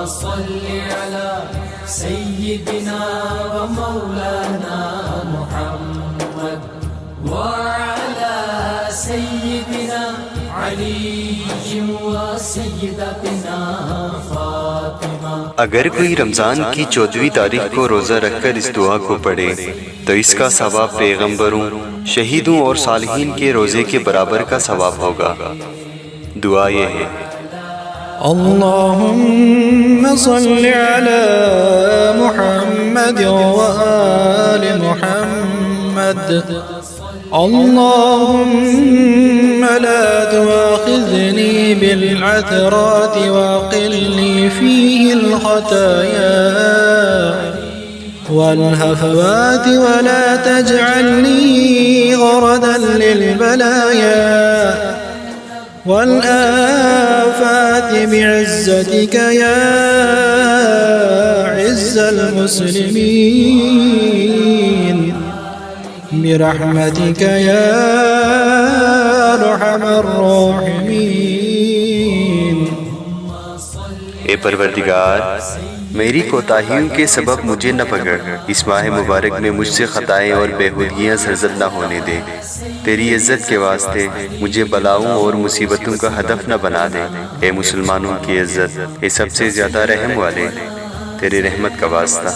صل على سيدنا ومولانا محمد وعلى سيدنا علي وسيدتنا فاطمة۔ اگر کوئی رمضان کی 14ویں تاریخ کو روزہ رکھ کر اس دعا کو پڑھے تو اس کا ثواب پیغمبروں، شہیدوں اور صالحین کے روزے کے برابر کا ثواب ہوگا۔ دعا یہ ہے: اللهم صل على محمد وآل محمد، اللهم لا تؤاخذني بالعثرات وقلني فيه الخطايا والهفوات ولا تجعلني غردا للبلايا والآفات بعزتك يا عز المسلمين برحمتك يا أرحم الراحمين۔ اے پروردگار، میری کوتاہیوں کے سبب مجھے نہ پکڑ، اس ماہ مبارک میں مجھ سے خطائیں اور بےہودگیاں سرزد نہ ہونے دے۔ تیری عزت کے واسطے مجھے بلاؤں اور مصیبتوں کا ہدف نہ بنا دے۔ اے مسلمانوں کی عزت، اے سب سے زیادہ رحم والے، تیری رحمت کا واسطہ۔